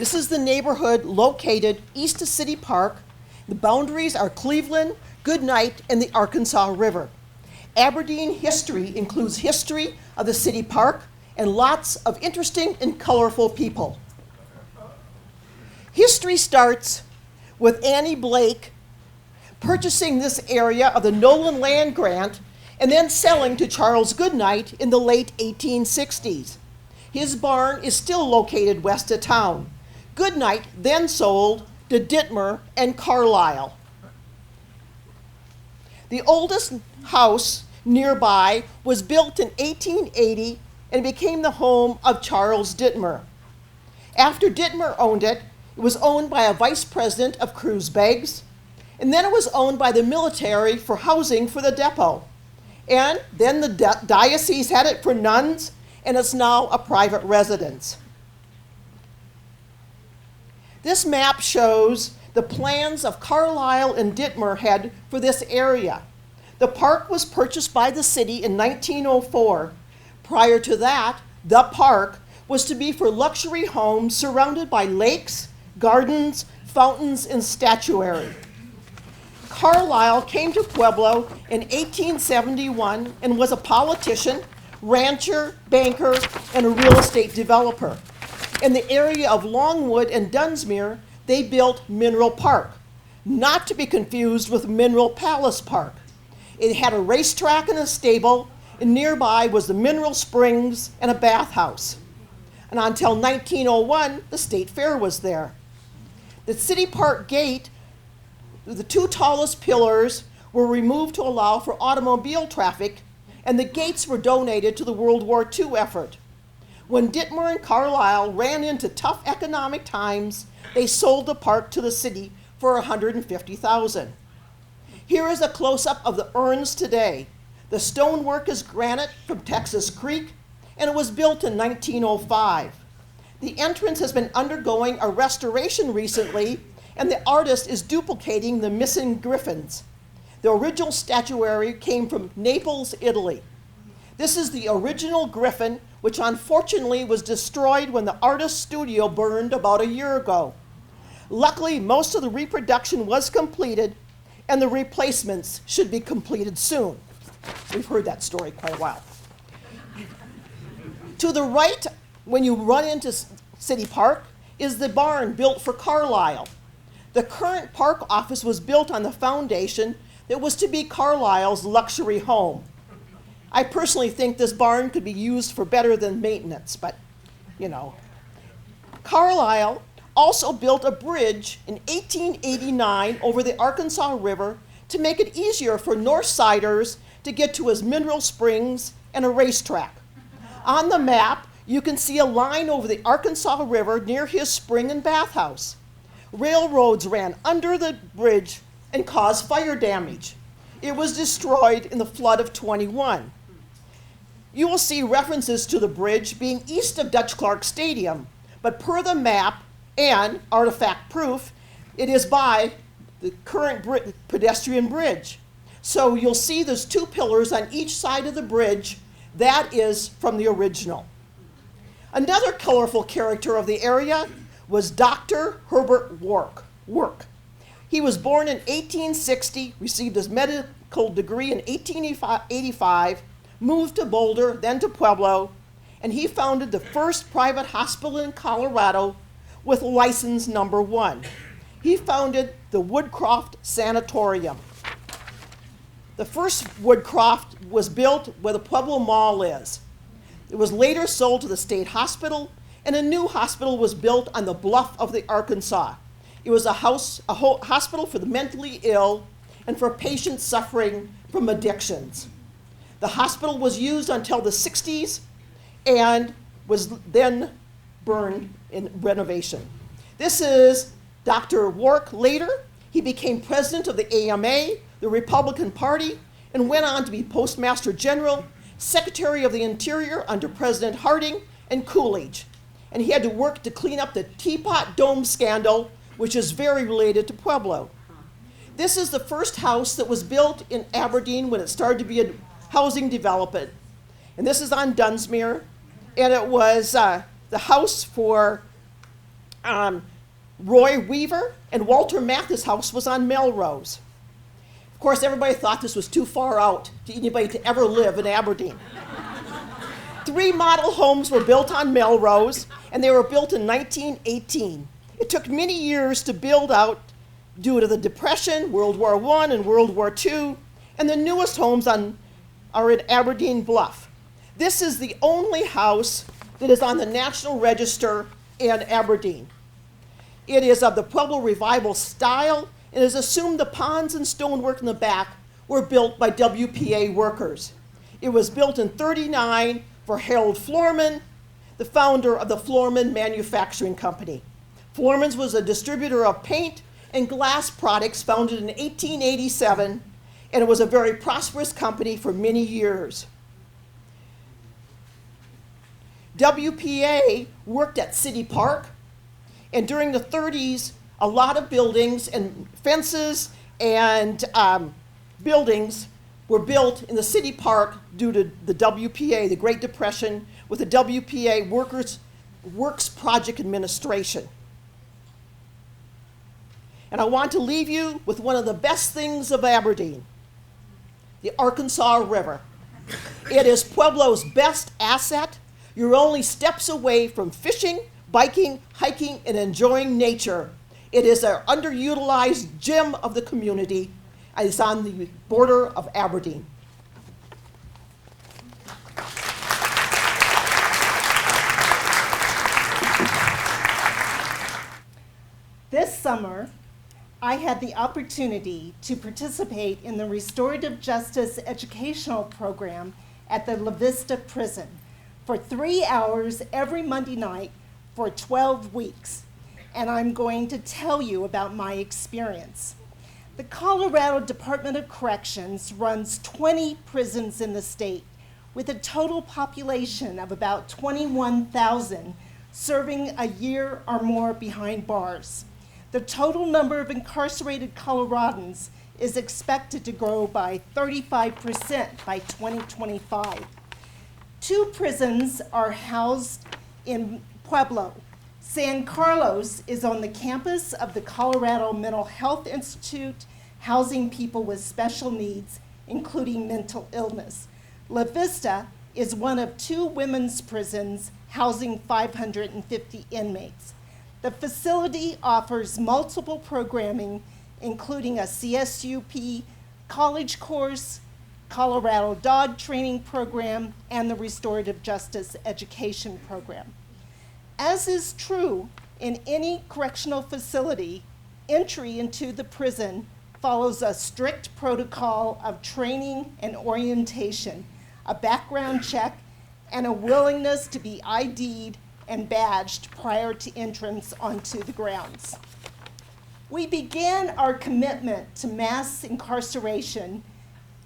This is the neighborhood located east of City Park. The boundaries are Cleveland, Goodnight, and the Arkansas River. Aberdeen history includes history of the city park and lots of interesting and colorful people. History starts with Annie Blake purchasing this area of the Nolan Land Grant and then selling to Charles Goodnight in the late 1860s. His barn is still located west of town. Goodnight then sold to Dittmer and Carlisle. The oldest house nearby was built in 1880 and became the home of Charles Dittmer. After Dittmer owned it, it was owned by a vice president of Cruz Beggs, and then it was owned by the military for housing for the depot. And then the diocese had it for nuns, and it's now a private residence. This map shows the plans of Carlisle and Dittmer had for this area. The park was purchased by the city in 1904. Prior to that, the park was to be for luxury homes surrounded by lakes, gardens, fountains, and statuary. Carlisle came to Pueblo in 1871 and was a politician, rancher, banker, and a real estate developer. In the area of Longwood and Dunsmuir, they built Mineral Park, not to be confused with Mineral Palace Park. It had a racetrack and a stable, and nearby was the Mineral Springs and a bathhouse. And until 1901, the state fair was there. The city park gate, the two tallest pillars were removed to allow for automobile traffic, and the gates were donated to the World War II effort. When Dittmer and Carlisle ran into tough economic times, they sold the park to the city for $150,000. Here is a close-up of the urns today. The stonework is granite from Texas Creek, and it was built in 1905. The entrance has been undergoing a restoration recently, and the artist is duplicating the missing griffins. The original statuary came from Naples, Italy. This is the original griffin, which unfortunately was destroyed when the artist's studio burned about a year ago. Luckily, most of the reproduction was completed, and the replacements should be completed soon. We've heard that story quite a while. To the right, when you run into City Park, is the barn built for Carlisle. The current park office was built on the foundation that was to be Carlisle's luxury home. I personally think this barn could be used for better than maintenance, but you know. Carlisle also built a bridge in 1889 over the Arkansas River to make it easier for Northsiders to get to his mineral springs and a racetrack. On the map, you can see a line over the Arkansas River near his spring and bathhouse. Railroads ran under the bridge and caused fire damage. It was destroyed in the flood of 21. You will see references to the bridge being east of Dutch Clark Stadium, but per the map and artifact proof, it is by the current pedestrian bridge. So you'll see there's two pillars on each side of the bridge. That is from the original. Another colorful character of the area was Dr. Herbert Work. He was born in 1860, received his medical degree in 1885, moved to Boulder, then to Pueblo, and he founded the first private hospital in Colorado with license number 1. He founded the Woodcroft Sanatorium. The first Woodcroft was built where the Pueblo Mall is. It was later sold to the state hospital, and a new hospital was built on the bluff of the Arkansas. It was a hospital for the mentally ill and for patients suffering from addictions. The hospital was used until the 60s and was then burned in renovation. This is Dr. Wark later. He became president of the AMA, the Republican Party, and went on to be Postmaster General, Secretary of the Interior under President Harding and Coolidge. And he had to work to clean up the Teapot Dome scandal, which is very related to Pueblo. This is the first house that was built in Aberdeen when it started to be a housing development. And this is on Dunsmuir, and it was the house for Roy Weaver and Walter Mathis' house was on Melrose. Of course, everybody thought this was too far out to anybody to ever live in Aberdeen. 3 model homes were built on Melrose, and they were built in 1918. It took many years to build out due to the Depression, World War I and World War II, and the newest homes are in Aberdeen Bluff. This is the only house that is on the National Register in Aberdeen. It is of the Pueblo Revival style. It is assumed the ponds and stonework in the back were built by WPA workers. It was built in '39 for Harold Floorman, the founder of the Floorman Manufacturing Company. Floorman's was a distributor of paint and glass products founded in 1887, and it was a very prosperous company for many years. WPA worked at City Park, and during the 30s, a lot of buildings and fences and buildings were built in the City Park due to the WPA, the Great Depression, with the WPA Works Project Administration. And I want to leave you with one of the best things of Aberdeen, the Arkansas River. It is Pueblo's best asset. You're only steps away from fishing, biking, hiking, and enjoying nature. It is an underutilized gem of the community, and it's on the border of Aberdeen. This summer, I had the opportunity to participate in the Restorative Justice Educational Program at the Vista Prison for 3 hours every Monday night for 12 weeks. And I'm going to tell you about my experience. The Colorado Department of Corrections runs 20 prisons in the state with a total population of about 21,000 serving a year or more behind bars. The total number of incarcerated Coloradans is expected to grow by 35% by 2025. 2 prisons are housed in Pueblo. San Carlos is on the campus of the Colorado Mental Health Institute, housing people with special needs, including mental illness. La Vista is one of 2 women's prisons housing 550 inmates. The facility offers multiple programming, including a CSUP college course, Colorado dog training program, and the Restorative Justice Education program. As is true in any correctional facility, entry into the prison follows a strict protocol of training and orientation, a background check, and a willingness to be ID'd and badged prior to entrance onto the grounds. We began our commitment to mass incarceration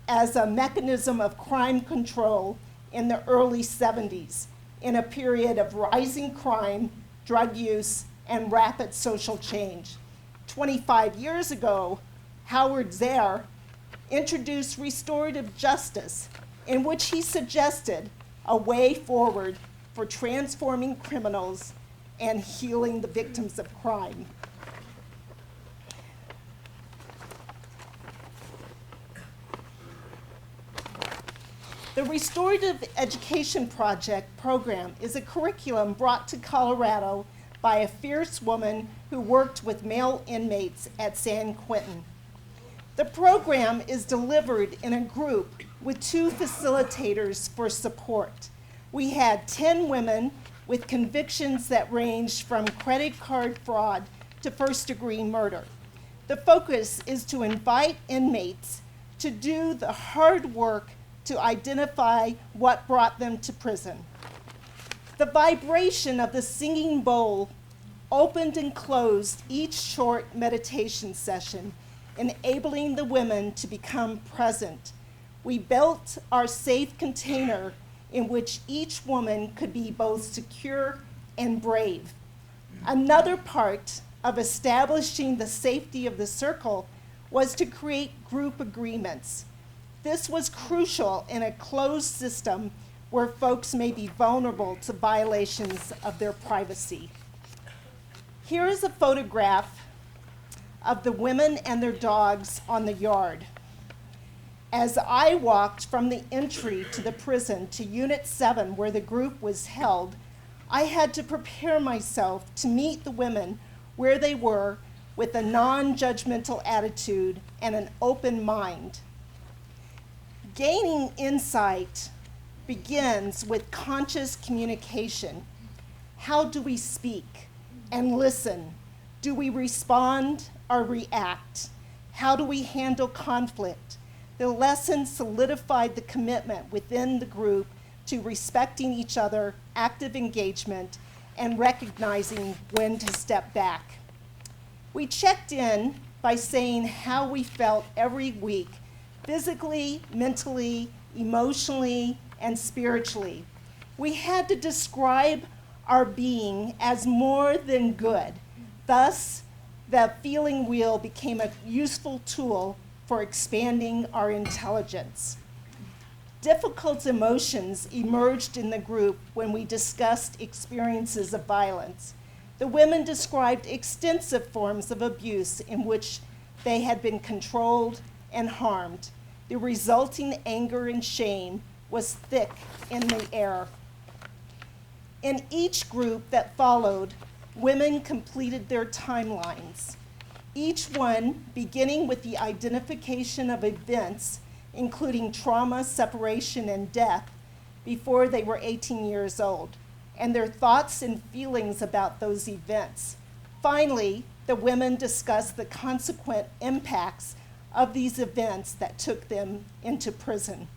as a mechanism of crime control in the early 70s, in a period of rising crime, drug use, and rapid social change. 25 years ago, Howard Zare introduced restorative justice, in which he suggested a way forward for transforming criminals and healing the victims of crime. The Restorative Education Project program is a curriculum brought to Colorado by a fierce woman who worked with male inmates at San Quentin. The program is delivered in a group with 2 facilitators for support. We had 10 women with convictions that ranged from credit card fraud to first-degree murder. The focus is to invite inmates to do the hard work to identify what brought them to prison. The vibration of the singing bowl opened and closed each short meditation session, enabling the women to become present. We built our safe container in which each woman could be both secure and brave. Another part of establishing the safety of the circle was to create group agreements. This was crucial in a closed system where folks may be vulnerable to violations of their privacy. Here is a photograph of the women and their dogs on the yard. As I walked from the entry to the prison to Unit 7, where the group was held, I had to prepare myself to meet the women where they were with a non-judgmental attitude and an open mind. Gaining insight begins with conscious communication. How do we speak and listen? Do we respond or react? How do we handle conflict? The lesson solidified the commitment within the group to respecting each other, active engagement, and recognizing when to step back. We checked in by saying how we felt every week, physically, mentally, emotionally, and spiritually. We had to describe our being as more than good. Thus, the feeling wheel became a useful tool for expanding our intelligence. Difficult emotions emerged in the group when we discussed experiences of violence. The women described extensive forms of abuse in which they had been controlled and harmed. The resulting anger and shame was thick in the air. In each group that followed, women completed their timelines, each one beginning with the identification of events, including trauma, separation, and death, before they were 18 years old, and their thoughts and feelings about those events. Finally, the women discussed the consequent impacts of these events that took them into prison.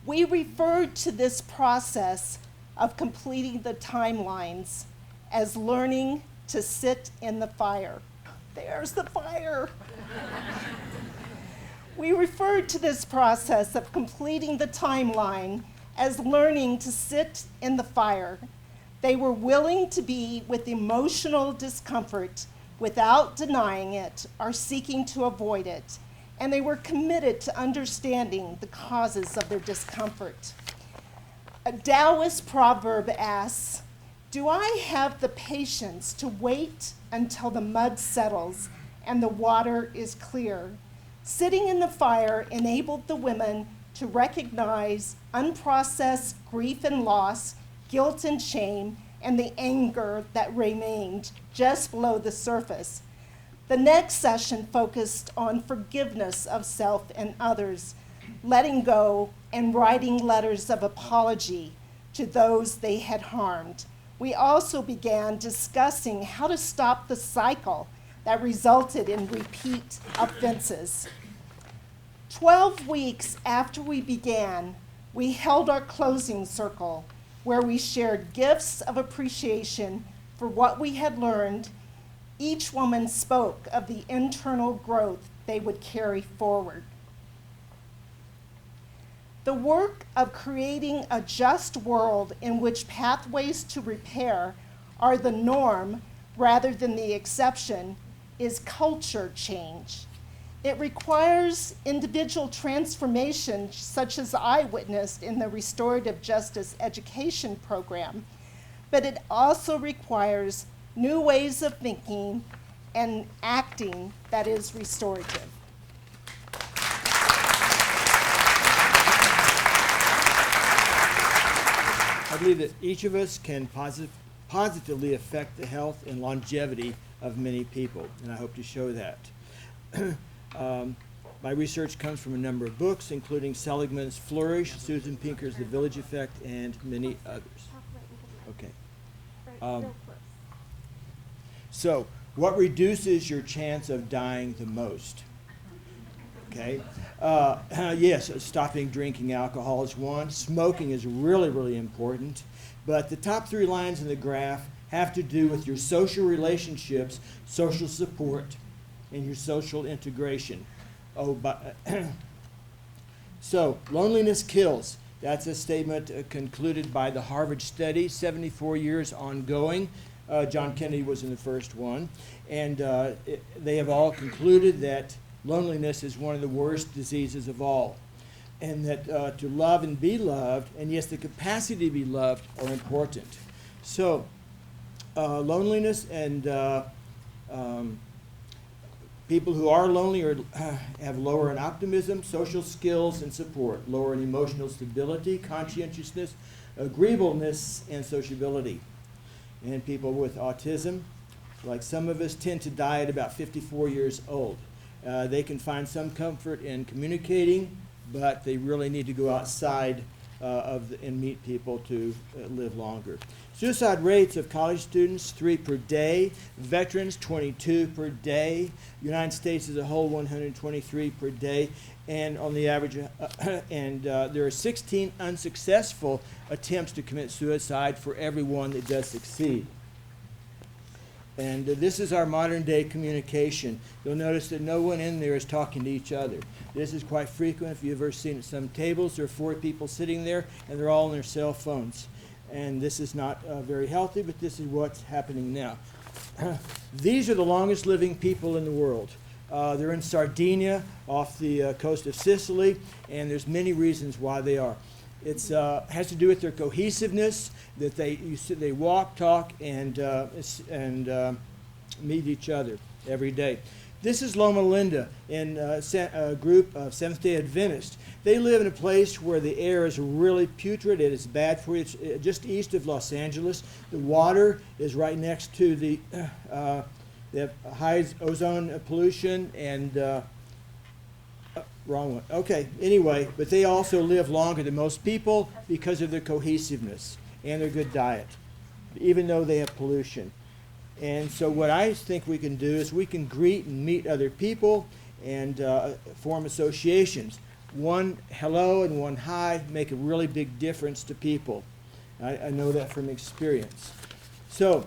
We referred to this process of completing the timelines as learning to sit in the fire. There's the fire. We referred to this process of completing the timeline as learning to sit in the fire. They were willing to be with emotional discomfort without denying it or seeking to avoid it, and they were committed to understanding the causes of their discomfort. A Taoist proverb asks, "Do I have the patience to wait until the mud settles and the water is clear?" Sitting in the fire enabled the women to recognize unprocessed grief and loss, guilt and shame, and the anger that remained just below the surface. The next session focused on forgiveness of self and others, letting go and writing letters of apology to those they had harmed. We also began discussing how to stop the cycle that resulted in repeat offenses. 12 weeks after we began, we held our closing circle, where we shared gifts of appreciation for what we had learned. Each woman spoke of the internal growth they would carry forward. The work of creating a just world in which pathways to repair are the norm rather than the exception is culture change. It requires individual transformation, such as I witnessed in the Restorative Justice Education Program, but it also requires new ways of thinking and acting that is restorative. I believe that each of us can positively affect the health and longevity of many people, and I hope to show that. My research comes from a number of books, including Seligman's Flourish, Susan Pinker's The Village Effect, and many others. Okay. So, what reduces your chance of dying the most? Okay. Yes, stopping drinking alcohol is one. Smoking is really, really important. But the top three lines in the graph have to do with your social relationships, social support, and your social integration. So, loneliness kills. That's a statement concluded by the Harvard study, 74 years ongoing. John Kennedy was in the first one. And they have all concluded that loneliness is one of the worst diseases of all. And that to love and be loved, and yes, the capacity to be loved are important. So, loneliness and people who are lonely or have lower in optimism, social skills, and support, lower in emotional stability, conscientiousness, agreeableness, and sociability. And people with autism, like some of us, tend to die at about 54 years old. They can find some comfort in communicating, but they really need to go outside and meet people to live longer. Suicide rates of college students, 3 per day. Veterans, 22 per day. United States as a whole, 123 per day. And on the average, there are 16 unsuccessful attempts to commit suicide for every one that does succeed. And this is our modern day communication. You'll notice that no one in there is talking to each other. This is quite frequent. If you've ever seen at some tables, there are 4 people sitting there and they're all on their cell phones. And this is not very healthy, but this is what's happening now. These are the longest living people in the world. They're in Sardinia off the coast of Sicily, and there's many reasons why they are. It has to do with their cohesiveness, that they walk, talk, and meet each other every day. This is Loma Linda, in a group of Seventh-day Adventists. They live in a place where the air is really putrid. It is bad for you. It's just east of Los Angeles. The water is right next to the high ozone pollution and wrong one. Okay, anyway, but they also live longer than most people because of their cohesiveness and their good diet, even though they have pollution. And so what I think we can do is we can greet and meet other people and form associations. One hello and one hi make a really big difference to people. I know that from experience. So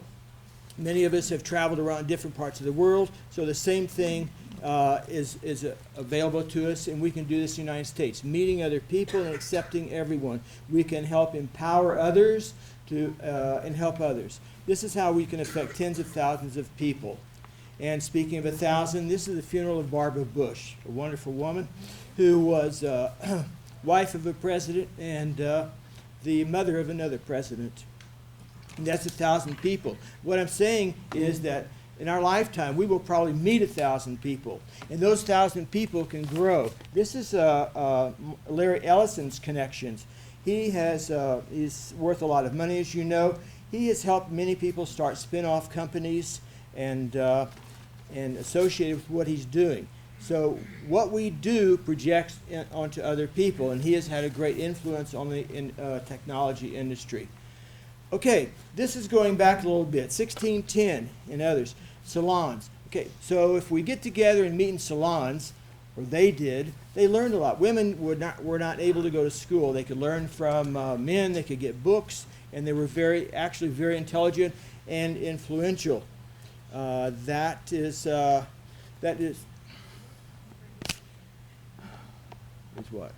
many of us have traveled around different parts of the world, so the same thing is available to us, and we can do this in the United States. Meeting other people and accepting everyone. We can help empower others and help others. This is how we can affect tens of thousands of people. And speaking of 1,000, this is the funeral of Barbara Bush, a wonderful woman who was wife of a president and the mother of another president. And that's 1,000 people. What I'm saying is that in our lifetime, we will probably meet 1,000 people, and those 1,000 people can grow. This is Larry Ellison's connections. He's worth a lot of money, as you know. He has helped many people start spin-off companies and associated with what he's doing. So what we do projects onto other people, and he has had a great influence on the technology industry. Okay, this is going back a little bit, 1610 and others, salons. Okay, so if we get together and meet in salons, or they did, they learned a lot. Women were not able to go to school. They could learn from men, they could get books, and they were actually very intelligent and influential. That is what?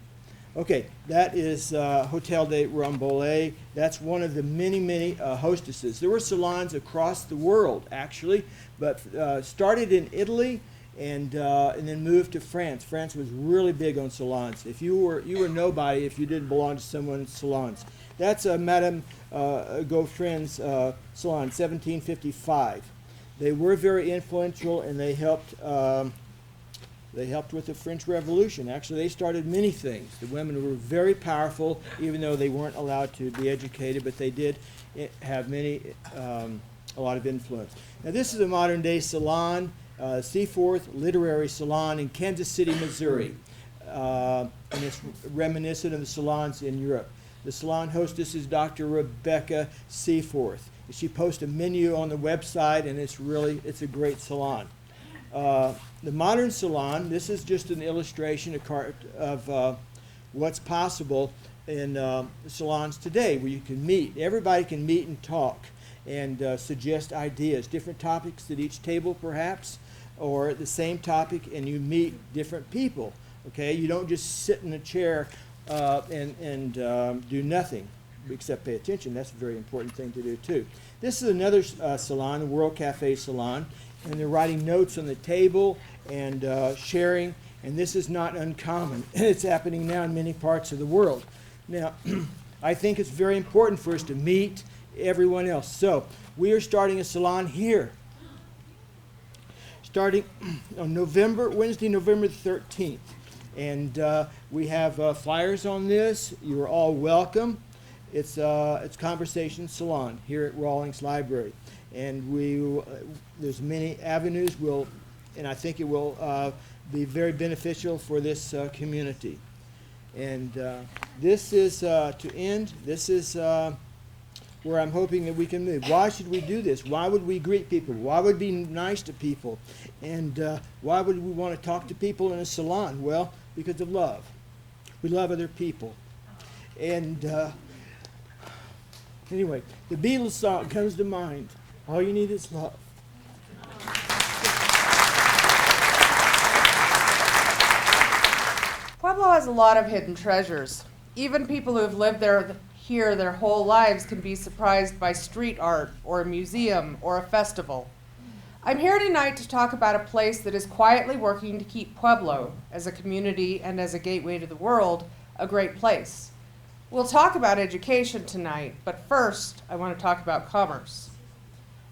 Okay, that is Hotel de Rambouillet. That's one of the many, many hostesses. There were salons across the world, actually, but started in Italy and then moved to France. France was really big on salons. If you were nobody if you didn't belong to someone's salons. That's Madame Gaufrin's salon, 1755. They were very influential, and they helped with the French Revolution. Actually, they started many things. The women were very powerful, even though they weren't allowed to be educated, but they did have a lot of influence. Now, this is a modern-day salon, Seaforth Literary Salon in Kansas City, Missouri. And it's reminiscent of the salons in Europe. The salon hostess is Dr. Rebecca Seaforth. She posts a menu on the website, and it's a great salon. The modern salon, this is just an illustration of what's possible in salons today, where you can meet. Everybody can meet and talk and suggest ideas, different topics at each table perhaps, or the same topic, and you meet different people. Okay, you don't just sit in a chair and do nothing except pay attention. That's a very important thing to do too. This is another salon, the World Cafe Salon, and they're writing notes on the table and sharing, and this is not uncommon. It's happening now in many parts of the world. Now, I think it's very important for us to meet everyone else. So we are starting a salon here, starting on Wednesday, November the 13th. And we have flyers on this. You are all welcome. It's Conversation Salon here at Rawlings Library. And there's many avenues, and I think it will be very beneficial for this community. And this is to end. This is where I'm hoping that we can move. Why should we do this? Why would we greet people? Why would we be nice to people? And why would we want to talk to people in a salon? Well, because of love. We love other people. And anyway, the Beatles song comes to mind. All you need is love. Pueblo has a lot of hidden treasures. Even people who have lived here their whole lives can be surprised by street art or a museum or a festival. I'm here tonight to talk about a place that is quietly working to keep Pueblo, as a community and as a gateway to the world, a great place. We'll talk about education tonight, but first I want to talk about commerce.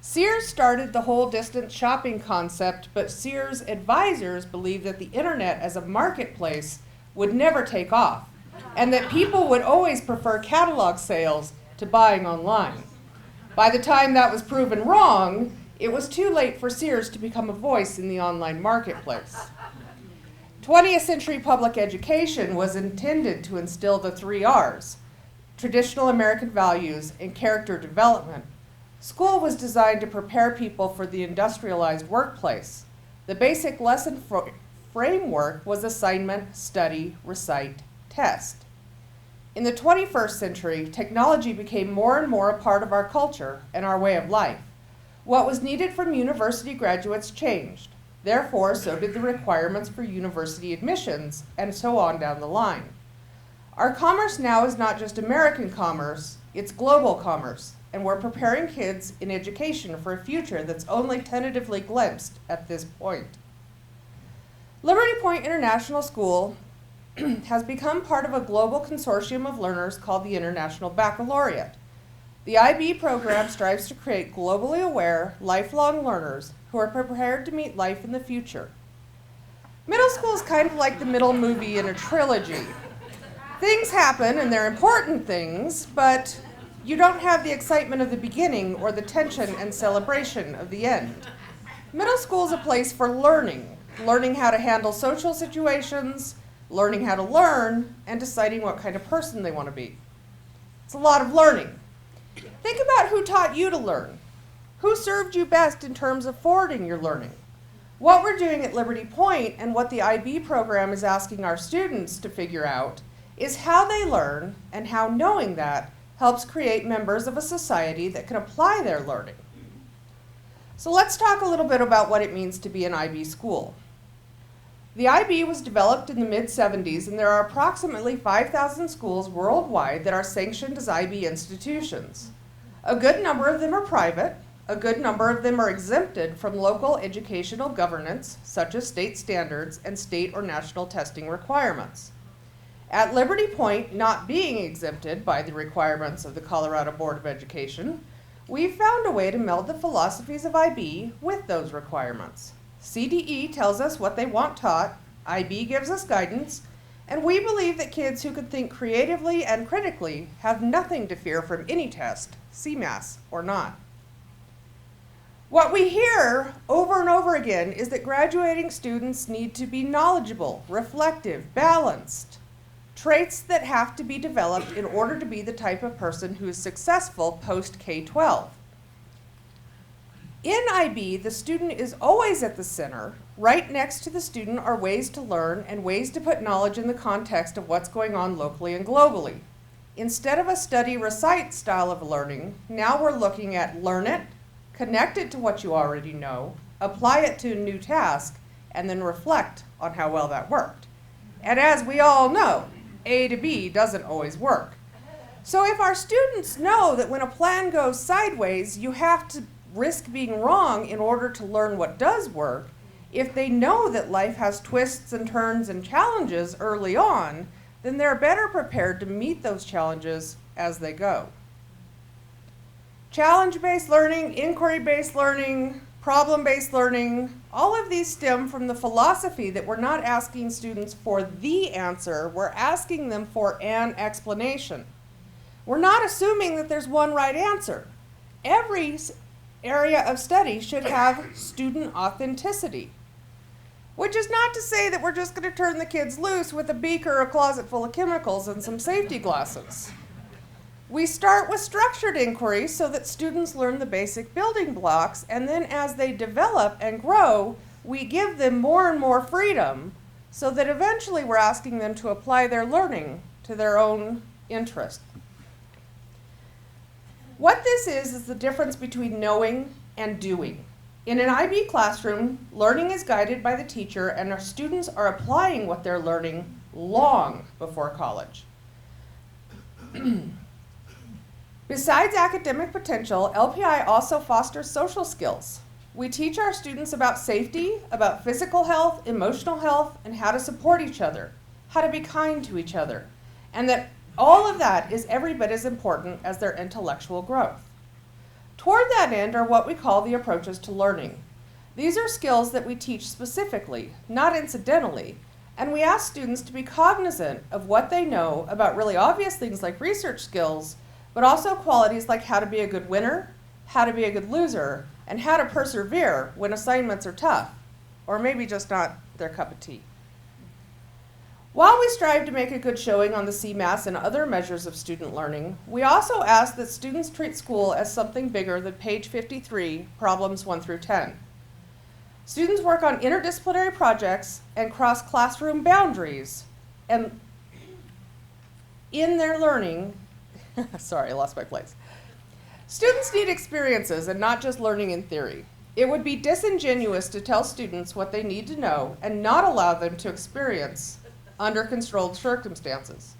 Sears started the whole distance shopping concept, but Sears advisors believed that the internet as a marketplace would never take off, and that people would always prefer catalog sales to buying online. By the time that was proven wrong, it was too late for Sears to become a voice in the online marketplace. 20th century public education was intended to instill the 3 R's, traditional American values and character development. School was designed to prepare people for the industrialized workplace. The basic lesson framework was assignment, study, recite, test. In the 21st century, technology became more and more a part of our culture and our way of life. What was needed from university graduates changed. Therefore, so did the requirements for university admissions, and so on down the line. Our commerce now is not just American commerce, it's global commerce, and we're preparing kids in education for a future that's only tentatively glimpsed at this point. Liberty Point International School has become part of a global consortium of learners called the International Baccalaureate. The IB program strives to create globally aware, lifelong learners who are prepared to meet life in the future. Middle school is kind of like the middle movie in a trilogy. Things happen, and they're important things, but you don't have the excitement of the beginning or the tension and celebration of the end. Middle school is a place for learning how to handle social situations, learning how to learn, and deciding what kind of person they want to be. It's a lot of learning. Think about who taught you to learn. Who served you best in terms of forwarding your learning? What we're doing at Liberty Point and what the IB program is asking our students to figure out is how they learn and how knowing that helps create members of a society that can apply their learning. So let's talk a little bit about what it means to be an IB school. The IB was developed in the mid-70s, and there are approximately 5,000 schools worldwide that are sanctioned as IB institutions. A good number of them are private. A good number of them are exempted from local educational governance, such as state standards and state or national testing requirements. At Liberty Point, not being exempted by the requirements of the Colorado Board of Education, we've found a way to meld the philosophies of IB with those requirements. CDE tells us what they want taught, IB gives us guidance, and we believe that kids who can think creatively and critically have nothing to fear from any test, CMAS or not. What we hear over and over again is that graduating students need to be knowledgeable, reflective, balanced, traits that have to be developed in order to be the type of person who is successful post-K-12. In IB, the student is always at the center. Right next to the student are ways to learn and ways to put knowledge in the context of what's going on locally and globally. Instead of a study-recite style of learning, now we're looking at learn it, connect it to what you already know, apply it to a new task, and then reflect on how well that worked. And as we all know, A to B doesn't always work. So if our students know that when a plan goes sideways, you have to risk being wrong in order to learn what does work, if they know that life has twists and turns and challenges early on, then they're better prepared to meet those challenges as they go. Challenge-based learning, inquiry-based learning, problem-based learning, all of these stem from the philosophy that we're not asking students for the answer, we're asking them for an explanation. We're not assuming that there's one right answer. Every area of study should have student authenticity, which is not to say that we're just going to turn the kids loose with a beaker or a closet full of chemicals and some safety glasses. We start with structured inquiry so that students learn the basic building blocks, and then as they develop and grow, we give them more and more freedom so that eventually we're asking them to apply their learning to their own interest. What this is the difference between knowing and doing. In an IB classroom, learning is guided by the teacher, and our students are applying what they're learning long before college. Besides academic potential, LPI also fosters social skills. We teach our students about safety, about physical health, emotional health, and how to support each other, how to be kind to each other, and that all of that is every bit as important as their intellectual growth. Toward that end are what we call the approaches to learning. These are skills that we teach specifically, not incidentally, and we ask students to be cognizant of what they know about really obvious things like research skills, but also qualities like how to be a good winner, how to be a good loser, and how to persevere when assignments are tough, or maybe just not their cup of tea. While we strive to make a good showing on the CMAS and other measures of student learning, we also ask that students treat school as something bigger than page 53, problems 1 through 10. Students work on interdisciplinary projects and cross classroom boundaries, and in their learning, sorry, I lost my place. Students need experiences and not just learning in theory. It would be disingenuous to tell students what they need to know and not allow them to experience under controlled circumstances.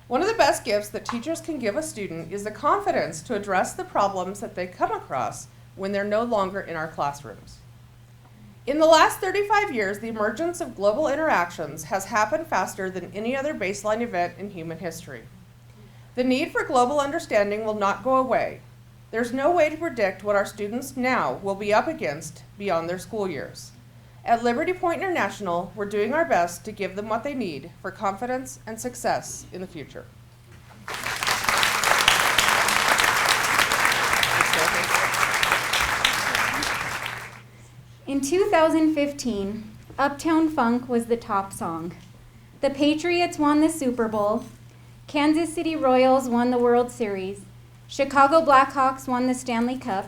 One of the best gifts that teachers can give a student is the confidence to address the problems that they come across when they're no longer in our classrooms. In the last 35 years, the emergence of global interactions has happened faster than any other baseline event in human history. The need for global understanding will not go away. There's no way to predict what our students now will be up against beyond their school years. At Liberty Point International, we're doing our best to give them what they need for confidence and success in the future. In 2015, Uptown Funk was the top song. The Patriots won the Super Bowl. Kansas City Royals won the World Series. Chicago Blackhawks won the Stanley Cup.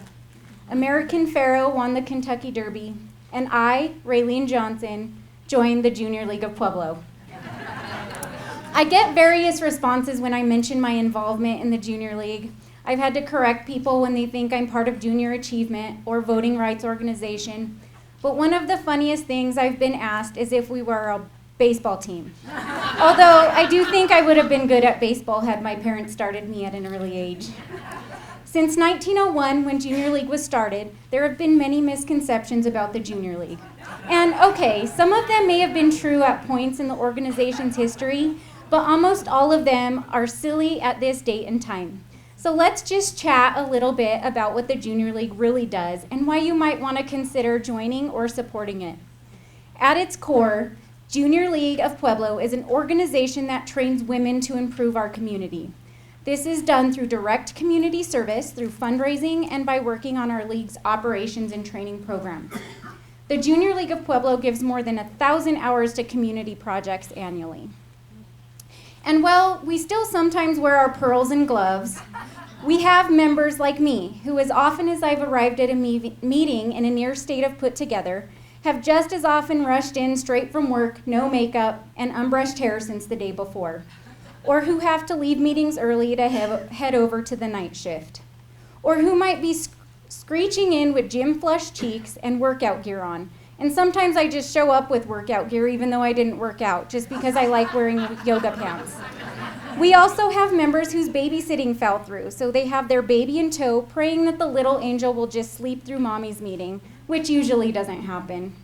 American Pharoah won the Kentucky Derby. And I, Raylene Johnson, joined the Junior League of Pueblo. I get various responses when I mention my involvement in the Junior League. I've had to correct people when they think I'm part of Junior Achievement or voting rights organization. But one of the funniest things I've been asked is if we were a baseball team. Although I do think I would have been good at baseball had my parents started me at an early age. Since 1901, when Junior League was started, there have been many misconceptions about the Junior League. And okay, some of them may have been true at points in the organization's history, but almost all of them are silly at this date and time. So let's just chat a little bit about what the Junior League really does and why you might want to consider joining or supporting it. At its core, Junior League of Pueblo is an organization that trains women to improve our community. This is done through direct community service, through fundraising, and by working on our league's operations and training programs. The Junior League of Pueblo gives more than 1,000 hours to community projects annually. And while we still sometimes wear our pearls and gloves, we have members like me, who as often as I've arrived at a meeting in a near state of put together, have just as often rushed in straight from work, no makeup, and unbrushed hair since the day before, or who have to leave meetings early to head over to the night shift, or who might be screeching in with gym-flushed cheeks and workout gear on. And sometimes I just show up with workout gear even though I didn't work out, just because I like wearing yoga pants. We also have members whose babysitting fell through, so they have their baby in tow, praying that the little angel will just sleep through mommy's meeting, which usually doesn't happen.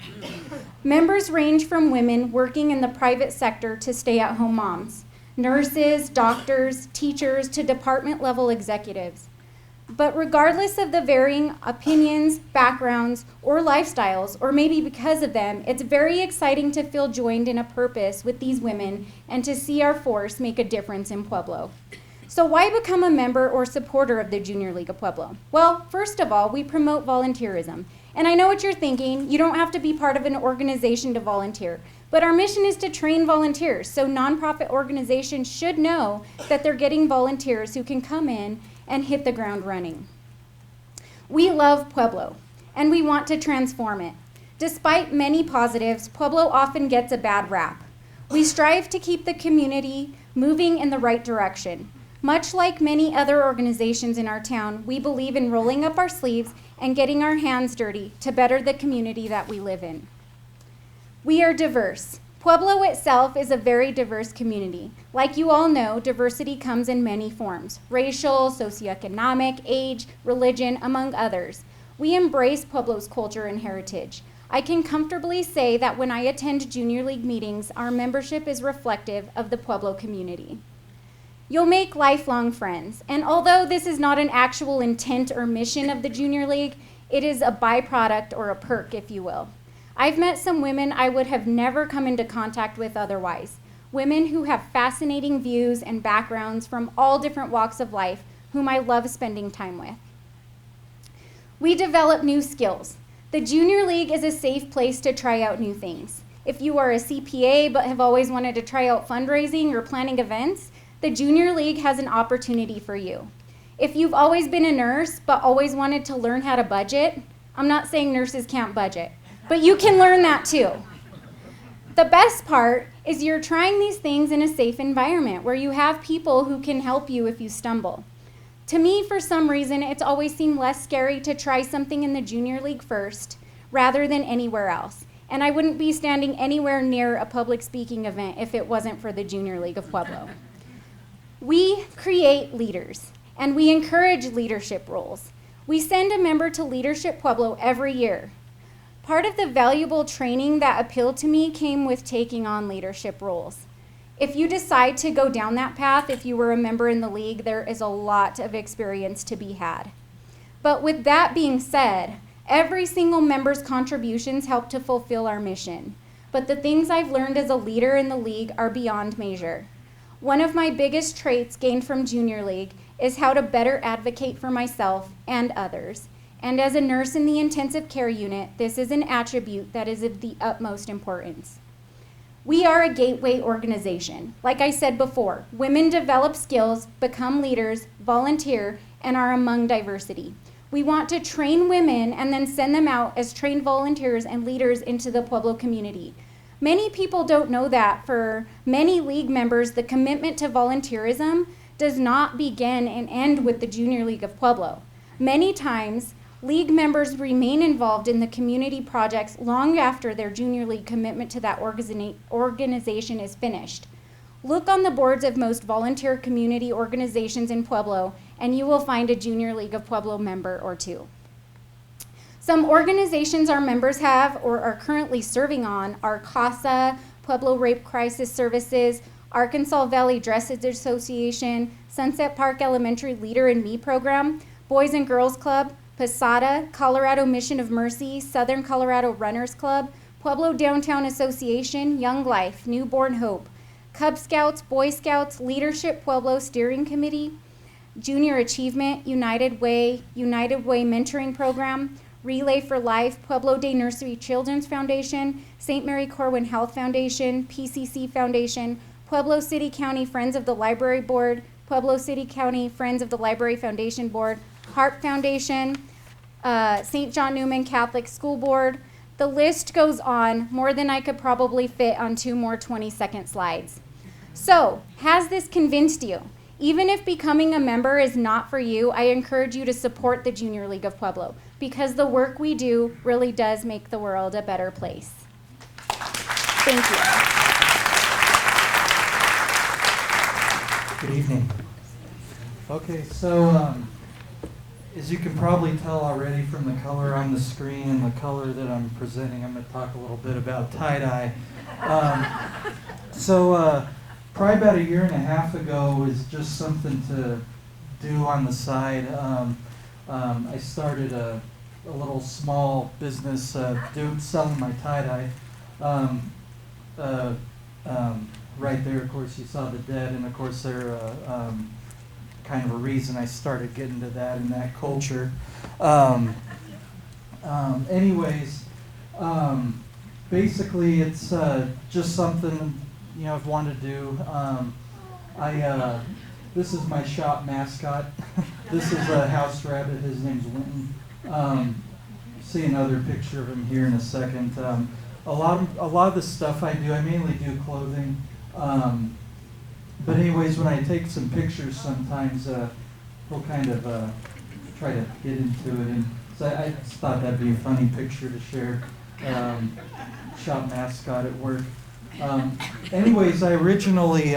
Members range from women working in the private sector to stay-at-home moms, nurses, doctors, teachers, to department-level executives. But regardless of the varying opinions, backgrounds, or lifestyles, or maybe because of them, it's very exciting to feel joined in a purpose with these women and to see our force make a difference in Pueblo. So why become a member or supporter of the Junior League of Pueblo? Well, first of all, we promote volunteerism. And I know what you're thinking, you don't have to be part of an organization to volunteer. But our mission is to train volunteers, so nonprofit organizations should know that they're getting volunteers who can come in and hit the ground running. We love Pueblo, and we want to transform it. Despite many positives, Pueblo often gets a bad rap. We strive to keep the community moving in the right direction. Much like many other organizations in our town, we believe in rolling up our sleeves and getting our hands dirty to better the community that we live in. We are diverse. Pueblo itself is a very diverse community. Like you all know, diversity comes in many forms: racial, socioeconomic, age, religion, among others. We embrace Pueblo's culture and heritage. I can comfortably say that when I attend Junior League meetings, our membership is reflective of the Pueblo community. You'll make lifelong friends, and although this is not an actual intent or mission of the Junior League, it is a byproduct or a perk, if you will. I've met some women I would have never come into contact with otherwise. Women who have fascinating views and backgrounds from all different walks of life, whom I love spending time with. We develop new skills. The Junior League is a safe place to try out new things. If you are a CPA but have always wanted to try out fundraising or planning events, the Junior League has an opportunity for you. If you've always been a nurse but always wanted to learn how to budget, I'm not saying nurses can't budget, but you can learn that too. The best part is you're trying these things in a safe environment where you have people who can help you if you stumble. To me, for some reason, it's always seemed less scary to try something in the Junior League first rather than anywhere else. And I wouldn't be standing anywhere near a public speaking event if it wasn't for the Junior League of Pueblo. We create leaders, and we encourage leadership roles. We send a member to Leadership Pueblo every year. Part of the valuable training that appealed to me came with taking on leadership roles. If you decide to go down that path, if you were a member in the league, there is a lot of experience to be had. But with that being said, every single member's contributions help to fulfill our mission. But the things I've learned as a leader in the league are beyond measure. One of my biggest traits gained from Junior League is how to better advocate for myself and others. And as a nurse in the intensive care unit, this is an attribute that is of the utmost importance. We are a gateway organization. Like I said before, women develop skills, become leaders, volunteer, and are among diversity. We want to train women and then send them out as trained volunteers and leaders into the Pueblo community. Many people don't know that for many league members, the commitment to volunteerism does not begin and end with the Junior League of Pueblo. Many times, league members remain involved in the community projects long after their Junior League commitment to that organization is finished. Look on the boards of most volunteer community organizations in Pueblo, and you will find a Junior League of Pueblo member or two. Some organizations our members have or are currently serving on are CASA, Pueblo Rape Crisis Services, Arkansas Valley Dressage Association, Sunset Park Elementary Leader in Me program, Boys and Girls Club, Posada, Colorado Mission of Mercy, Southern Colorado Runners Club, Pueblo Downtown Association, Young Life, Newborn Hope, Cub Scouts, Boy Scouts, Leadership Pueblo Steering Committee, Junior Achievement, United Way Mentoring Program, Relay for Life, Pueblo Day Nursery Children's Foundation, St. Mary Corwin Health Foundation, PCC Foundation, Pueblo City County Friends of the Library Board, Pueblo City County Friends of the Library Foundation Board, Harp Foundation, St. John Newman Catholic School Board. The list goes on, more than I could probably fit on 2 more 20-second slides. So, has this convinced you? Even if becoming a member is not for you, I encourage you to support the Junior League of Pueblo because the work we do really does make the world a better place. Thank you. Good evening. Okay, so as you can probably tell already from the color on the screen and the color that I'm presenting, I'm going to talk a little bit about tie-dye. Probably about 1.5 years ago was just something to do on the side. I started a little small business selling my tie-dye. Right there, of course, you saw the dead, and of course they're kind of a reason I started getting to that in that culture. Anyways, basically it's just something, you know, I've wanted to do. This is my shop mascot. This is a house rabbit. His name's Winton. See another picture of him here in a second. A lot of the stuff I do, I mainly do clothing. But anyways, when I take some pictures, sometimes we'll kind of try to get into it. And so I just thought that'd be a funny picture to share. Shop mascot at work. Anyways, I originally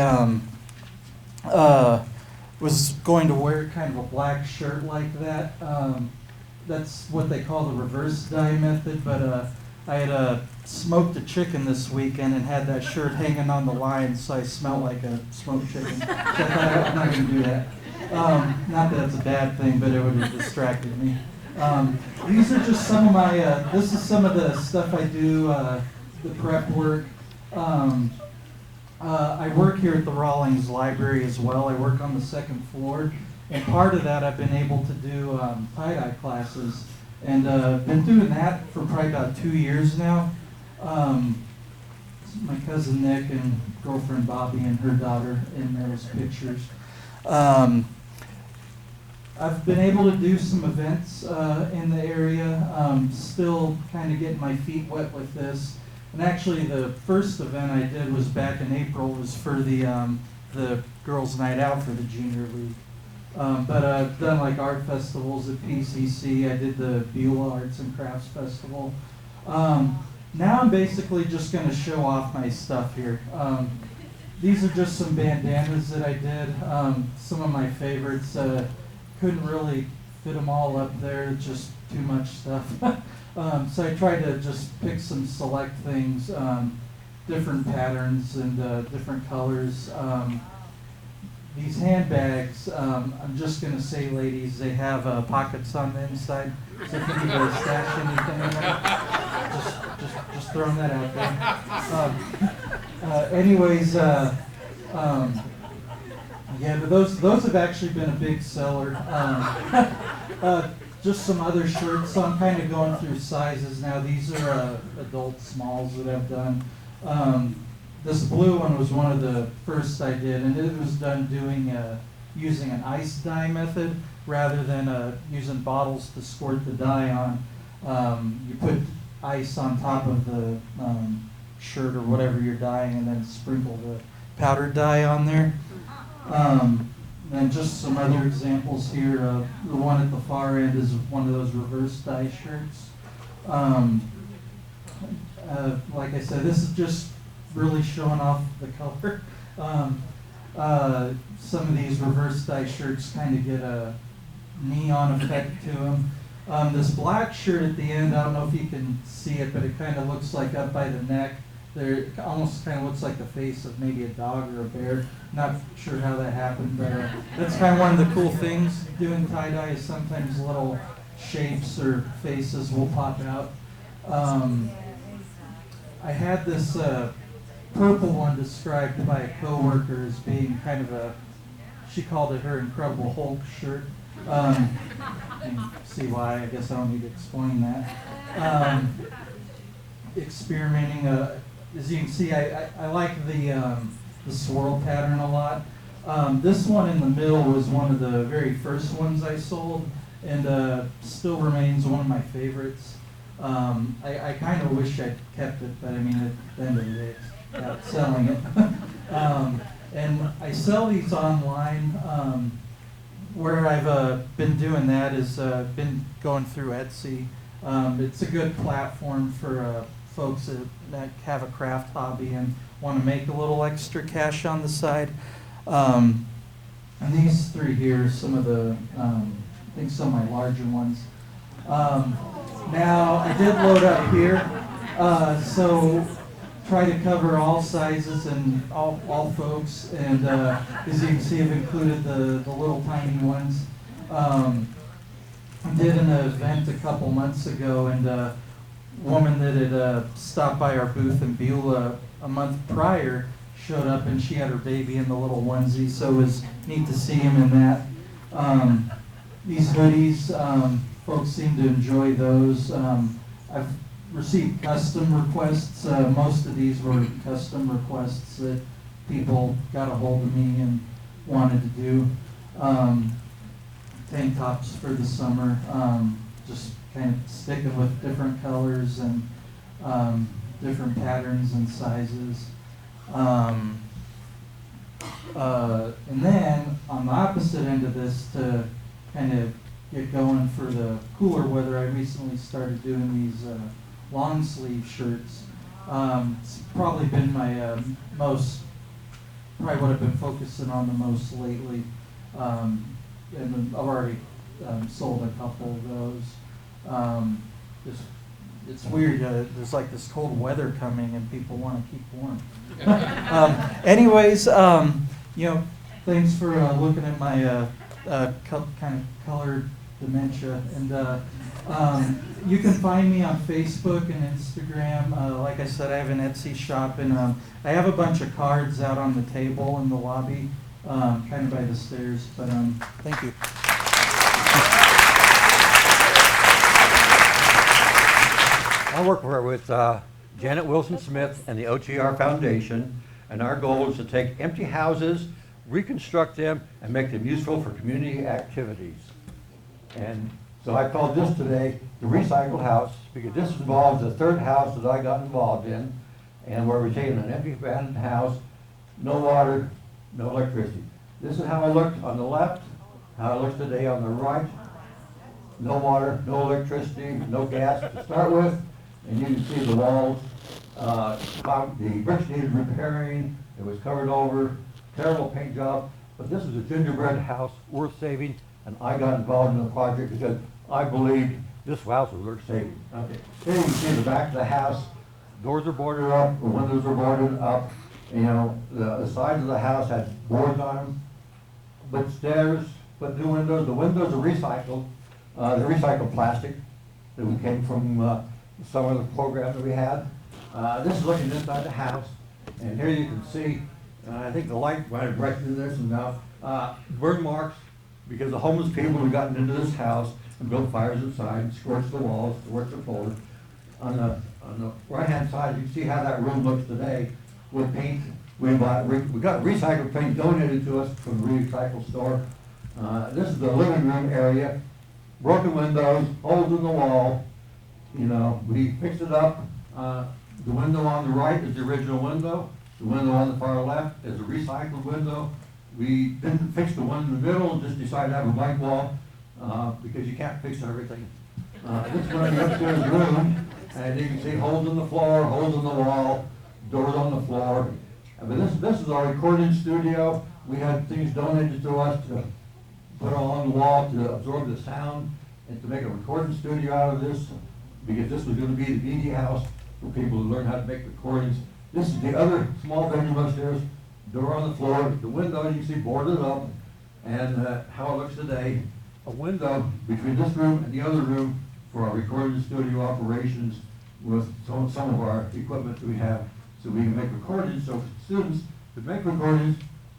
was going to wear kind of a black shirt like that. That's what they call the reverse dye method, but I had smoked a chicken this weekend and had that shirt hanging on the line, so I smelled like a smoked chicken. So I thought, I'm not going to do that. Not that it's a bad thing, but it would have distracted me. These are just some of my, this is some of the stuff I do, the prep work. I work here at the Rawlings Library as well. I work on the second floor. And part of that, I've been able to do tie-dye classes. And been doing that for probably about 2 years now. My cousin Nick and girlfriend Bobby and her daughter in those pictures. I've been able to do some events in the area, still kind of getting my feet wet with this. And actually the first event I did was back in April, was for the Girls' Night Out for the Junior League. But I've done like art festivals at PCC. I did the Beulah Arts and Crafts Festival. Now I'm basically just going to show off my stuff here. These are just some bandanas that I did. Some of my favorites. Couldn't really fit them all up there, just too much stuff. So I tried to just pick some select things, different patterns and different colors. These handbags, I'm just going to say, ladies, they have pockets on the inside. So if you need to stash anything in there, just throwing that out there. Anyways, yeah, but those have actually been a big seller. Just some other shirts. So I'm kind of going through sizes now. These are adult smalls that I've done. This blue one was one of the first I did, and it was done using an ice dye method rather than using bottles to squirt the dye on. You put ice on top of the shirt or whatever you're dyeing, and then sprinkle the powdered dye on there. And just some other examples here. The one at the far end is one of those reverse dye shirts. Like I said, this is just really showing off the color. Some of these reverse dye shirts kind of get a neon effect to them. This black shirt at the end, I don't know if you can see it, but it kind of looks like up by the neck. There, it almost kind of looks like the face of maybe a dog or a bear. Not sure how that happened, but that's kind of one of the cool things doing tie-dye is sometimes little shapes or faces will pop out. I had this purple one described by a coworker as being kind of she called it her Incredible Hulk shirt. And see why, I guess I don't need to explain that. Experimenting, as you can see, I like the swirl pattern a lot. This one in the middle was one of the very first ones I sold, and still remains one of my favorites. I kind of wish I'd kept it, but I mean, at the end of the day, it's about selling it. And I sell these online. Where I've been doing that is been going through Etsy. It's a good platform for folks that have a craft hobby and want to make a little extra cash on the side. And these three here are some of the, I think some of my larger ones. Now, I did load up here, so try to cover all sizes and all folks, and as you can see, I've included the little tiny ones. did an event a couple months ago, and a woman that had stopped by our booth in Beulah a month prior showed up, and she had her baby in the little onesie, so it was neat to see him in that. These hoodies, folks seem to enjoy those. I've received custom requests. Most of these were custom requests that people got a hold of me and wanted to do. Tank tops for the summer, just kind of sticking with different colors and different patterns and sizes. And then on the opposite end of this, to kind of get going for the cooler weather, I recently started doing these long sleeve shirts. It's probably been my probably what I've been focusing on the most lately. And I've already sold a couple of those. It's weird, there's like this cold weather coming and people want to keep warm. Anyways, thanks for looking at my kind of colored dementia. And you can find me on Facebook and Instagram. Like I said, I have an Etsy shop, and I have a bunch of cards out on the table in the lobby, kind of by the stairs. But thank you. I work with Janet Wilson Smith and the OTR Foundation, and our goal is to take empty houses, reconstruct them, and make them useful for community activities. And so I called this today the Recycle House, because this involves the third house that I got involved in, and where we're taking an empty abandoned house, no water, no electricity. This is how it looked on the left, how it looks today on the right. No water, no electricity, no gas to start with. And you can see the walls, the bricks needed repairing, it was covered over, terrible paint job, but this is a gingerbread house worth saving, and I got involved in the project because I believed this house was worth saving. Okay. Here you can see the back of the house, doors are boarded up, the windows are boarded up, the sides of the house had boards on them, but stairs, but new windows, the windows are recycled, they're recycled plastic that we came from some of the program that we had. This is looking inside the house, and here you can see, I think the light might have brightened this enough, burn marks, because the homeless people have gotten into this house and built fires inside, scorched the walls, scorched the floors. On the right-hand side, you can see how that room looks today with paint. We got recycled paint donated to us from the recycle store. This is the living room area, broken windows, holes in the wall. We fixed it up. The window on the right is the original window. The window on the far left is a recycled window. We didn't fix the one in the middle and just decided to have a blank wall because you can't fix everything. This is one of the upstairs room, and you can see holes in the floor, holes in the wall, doors on the floor. But this is our recording studio. We had things donated to us to put on the wall to absorb the sound and to make a recording studio out of this, because this was going to be the media house for people to learn how to make recordings. This is the other small bedroom upstairs, door on the floor, the window you can see boarded up, and how it looks today. A window between this room and the other room for our recording studio operations with some of our equipment that we have, so we can make recordings, so students could make recordings,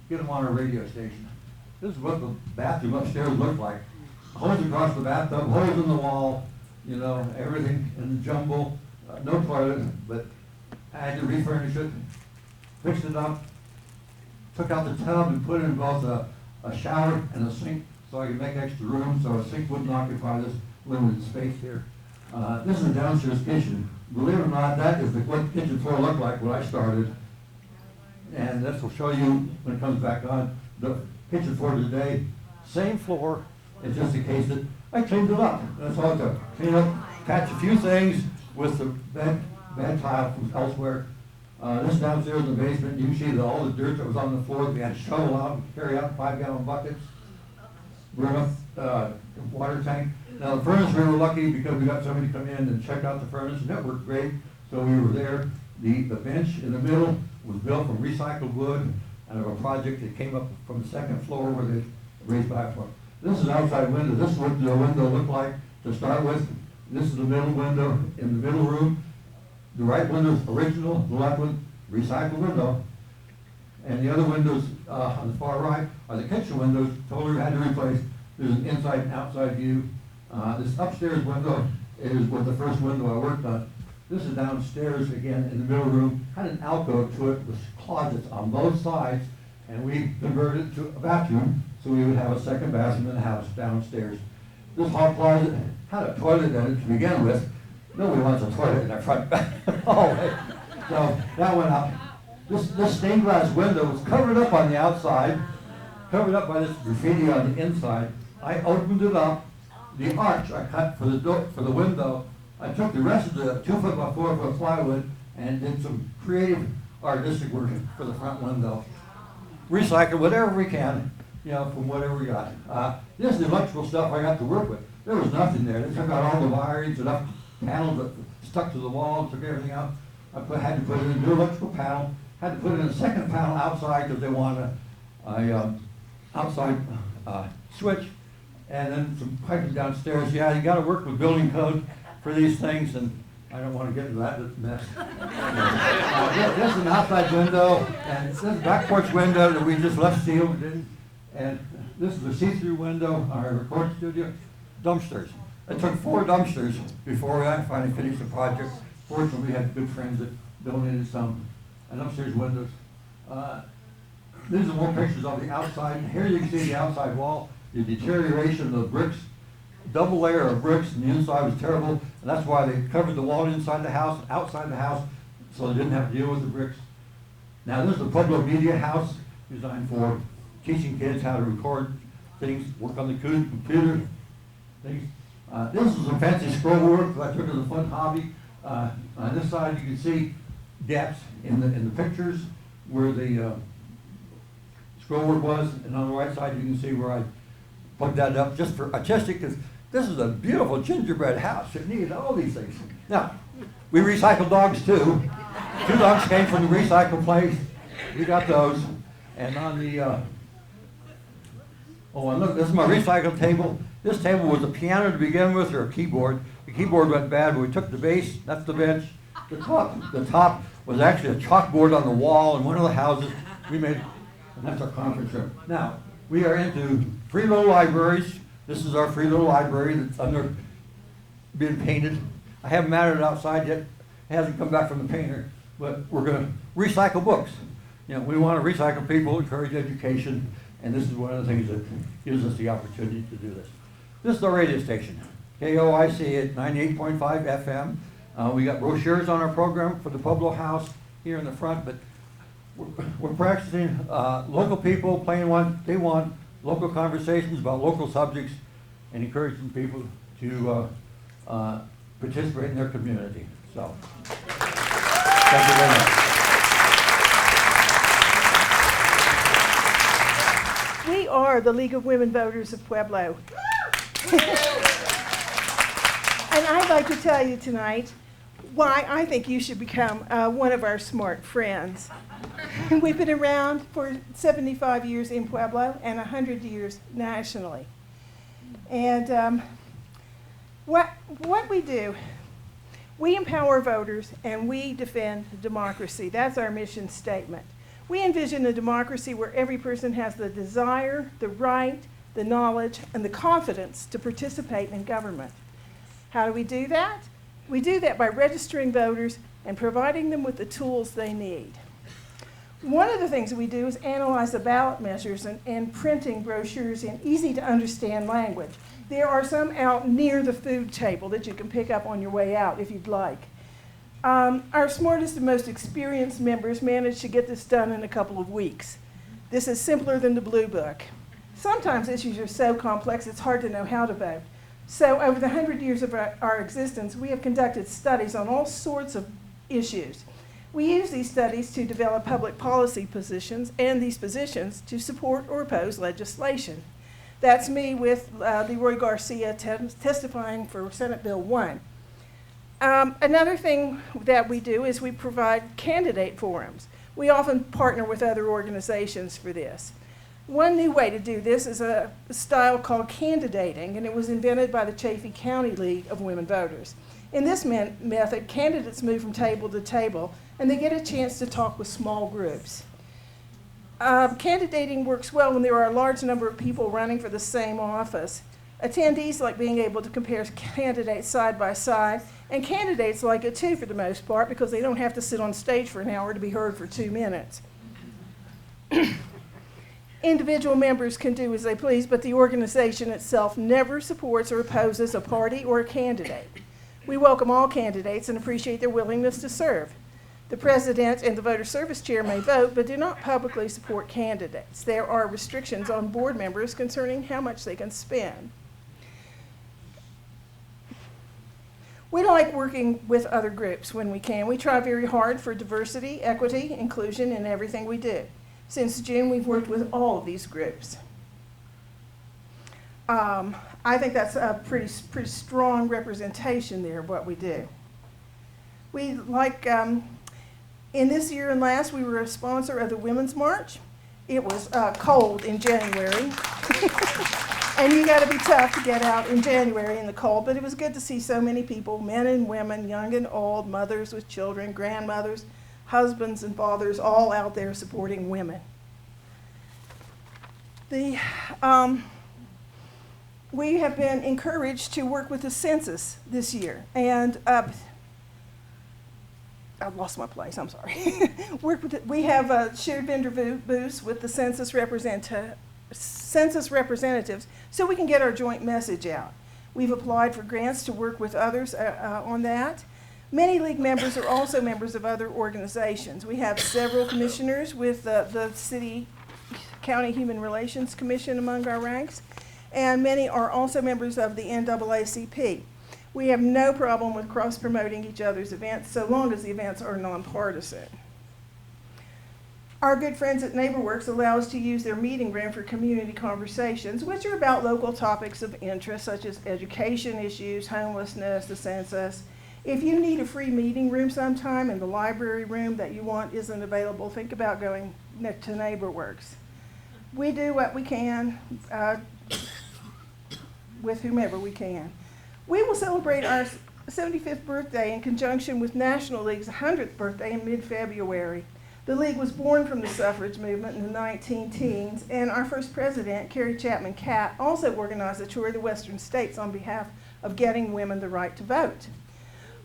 get them on our radio station. This is what the bathroom upstairs looked like. Holes across the bathtub, holes in the wall, everything in the jumble, no toilet, but I had to refurnish it, fixed it up, took out the tub and put in both a shower and a sink so I could make extra room so a sink wouldn't occupy this limited space here. This is a downstairs kitchen. Believe it or not, that is what the kitchen floor looked like when I started. And this will show you when it comes back on. The kitchen floor today, same floor, it's just a case that I cleaned it up. That's all it took. Clean up, patch a few things with the bed tile from elsewhere. This downstairs in the basement, you can see all the dirt that was on the floor. We had to shovel out and carry out 5-gallon buckets. We're up the water tank. Now the furnace, we were lucky because we got somebody to come in and check out the furnace, and it worked great. So we were there. The bench in the middle was built from recycled wood out of a project that came up from the second floor where they raised platform. This is an outside window. This is what the window looked like to start with. This is the middle window in the middle room. The right window is original, the left one, recycled window. And the other windows on the far right are the kitchen windows, totally had to replace. There's an inside and outside view. This upstairs window is what the first window I worked on. This is downstairs again in the middle room, had an alcove to it with closets on both sides, and we converted it to a bathroom, so we would have a second bathroom in the house downstairs. This hall closet had a toilet in it to begin with. Nobody wants a toilet in their front hallway. So that went up. This stained glass window was covered up on the outside, covered up by this graffiti on the inside. I opened it up. The arch I cut for the door, for the window. I took the rest of the 2 foot by 4 foot plywood and did some creative artistic work for the front window. Recycle whatever we can, you know, from whatever we got. This is the electrical stuff I got to work with. There was nothing there. They took out all the wirings, enough panels that stuck to the wall, took everything out. Had to put in a new electrical panel. Had to put in a second panel outside because they wanted a outside switch, and then some piping downstairs. Yeah, you got to work with building code for these things, and I don't want to get into that mess. This is an outside window, and this is a back porch window that we just left sealed, and this is a see-through window, our recording studio. Dumpsters. It took 4 dumpsters before I finally finished the project. Fortunately, we had good friends that donated some upstairs windows. These are more pictures of the outside. Here you can see the outside wall, the deterioration of the bricks. Double layer of bricks, and the inside was terrible, and that's why they covered the wall inside the house, outside the house, so they didn't have to deal with the bricks. Now this is the Pueblo Media House, designed for teaching kids how to record things, work on the computer, things. This is some fancy scroll work that I took as a fun hobby. On this side you can see gaps in the pictures where the scroll work was, and on the right side you can see where I plugged that up just for artistic, because this is a beautiful gingerbread house. It needed all these things. Now, we recycle dogs too. 2 dogs came from the recycle place. We got those. And on the, and look, this is my recycle table. This table was a piano to begin with, or a keyboard. The keyboard went bad, but we took the base, that's the bench. The top was actually a chalkboard on the wall in one of the houses. We made, and that's our conference room. Now, we are into free little libraries. This is our free little library that's under being painted. I haven't mounted it outside yet. It hasn't come back from the painter, but we're going to recycle books. You know, we want to recycle people, encourage education, and this is one of the things that gives us the opportunity to do this. This is our radio station, KOIC at 98.5 FM. We got brochures on our program for the Pueblo House here in the front, but we're practicing local people playing what they want, local conversations about local subjects, and encouraging people to participate in their community. So, thank you very much. We are the League of Women Voters of Pueblo. And I'd like to tell you tonight why I think you should become one of our smart friends. We've been around for 75 years in Pueblo and 100 years nationally. And what we do, we empower voters and we defend democracy. That's our mission statement. We envision a democracy where every person has the desire, the right, the knowledge, and the confidence to participate in government. How do we do that? We do that by registering voters and providing them with the tools they need. One of the things that we do is analyze the ballot measures and printing brochures in easy to understand language. There are some out near the food table that you can pick up on your way out if you'd like. Our smartest and most experienced members manage to get this done in a couple of weeks. This is simpler than the Blue Book. Sometimes issues are so complex it's hard to know how to vote. So over the 100 years of our existence, we have conducted studies on all sorts of issues. We use these studies to develop public policy positions and these positions to support or oppose legislation. That's me with Leroy Garcia testifying for Senate Bill 1. Another thing that we do is we provide candidate forums. We often partner with other organizations for this. One new way to do this is a style called candidating, and it was invented by the Chaffee County League of Women Voters. In this method, candidates move from table to table, and they get a chance to talk with small groups. Candidating works well when there are a large number of people running for the same office. Attendees like being able to compare candidates side by side, and candidates like it too for the most part because they don't have to sit on stage for an hour to be heard for 2 minutes. Individual members can do as they please, but the organization itself never supports or opposes a party or a candidate. We welcome all candidates and appreciate their willingness to serve. The president and the voter service chair may vote, but do not publicly support candidates. There are restrictions on board members concerning how much they can spend. We like working with other groups when we can. We try very hard for diversity, equity, inclusion in everything we do. Since June, we've worked with all of these groups. I think that's a pretty strong representation there of what we do. We like, in this year and last, we were a sponsor of the Women's March. It was cold in January. And you got to be tough to get out in January in the cold, but it was good to see so many people, men and women, young and old, mothers with children, grandmothers, husbands and fathers, all out there supporting women. We have been encouraged to work with the census this year, and I've lost my place, I'm sorry. We have shared vendor booths with the census representatives so we can get our joint message out. We've applied for grants to work with others on that. Many league members are also members of other organizations. We have several commissioners with the City County Human Relations Commission among our ranks, and many are also members of the NAACP. We have no problem with cross-promoting each other's events so long as the events are nonpartisan. Our good friends at NeighborWorks allow us to use their meeting room for community conversations, which are about local topics of interest such as education issues, homelessness, the census. If you need a free meeting room sometime and the library room that you want isn't available, think about going to NeighborWorks. We do what we can with whomever we can. We will celebrate our 75th birthday in conjunction with National League's 100th birthday in mid-February. The League was born from the suffrage movement in the 19-teens, and our first president, Carrie Chapman Catt, also organized a tour of the western states on behalf of getting women the right to vote.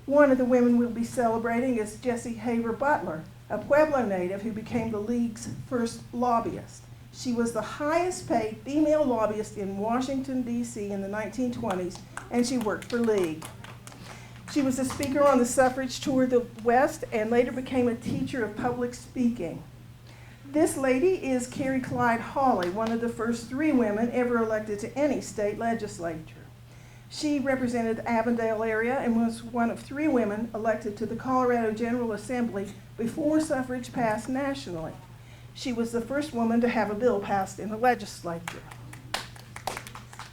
One of the women we'll be celebrating is Jessie Haver Butler, a Pueblo native who became the League's first lobbyist. She was the highest paid female lobbyist in Washington, D.C. in the 1920s, and she worked for League. She was a speaker on the suffrage tour of the West and later became a teacher of public speaking. This lady is Carrie Clyde Hawley, one of the first 3 women ever elected to any state legislature. She represented the Avondale area and was one of 3 women elected to the Colorado General Assembly before suffrage passed nationally. She was the first woman to have a bill passed in the legislature.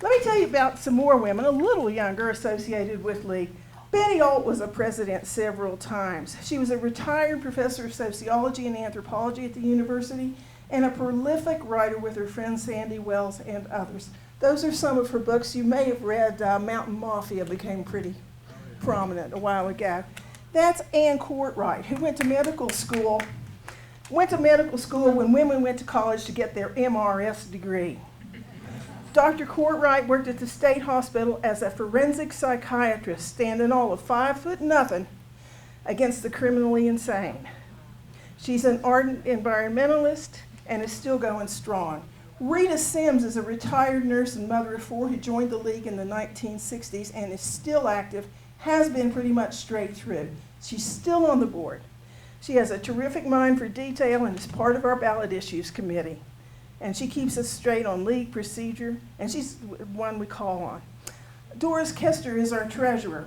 Let me tell you about some more women, a little younger, associated with League. Betty Alt was a president several times. She was a retired professor of sociology and anthropology at the university and a prolific writer with her friend Sandy Wells and others. Those are some of her books. You may have read Mountain Mafia became pretty prominent a while ago. That's Ann Courtwright, who went to medical school when women went to college to get their MRS degree. Dr. Courtwright worked at the state hospital as a forensic psychiatrist, standing all of 5'0" against the criminally insane. She's an ardent environmentalist and is still going strong. Rita Sims is a retired nurse and mother of 4 who joined the League in the 1960s and is still active, has been pretty much straight through. She's still on the board. She has a terrific mind for detail and is part of our ballot issues committee. And she keeps us straight on League procedure, and she's one we call on. Doris Kester is our treasurer.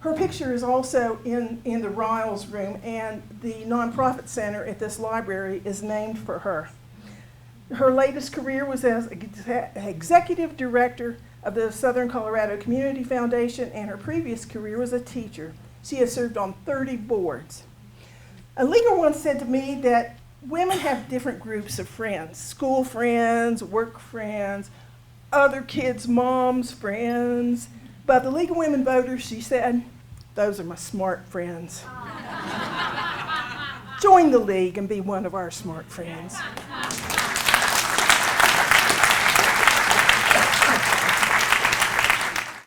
Her picture is also in the Riles room, and the nonprofit center at this library is named for her. Her latest career was as executive director of the Southern Colorado Community Foundation, and her previous career was a teacher. She has served on 30 boards. A leaguer once said to me that women have different groups of friends, school friends, work friends, other kids' moms' friends. But the League of Women Voters, she said, those are my smart friends. Join the League and be one of our smart friends.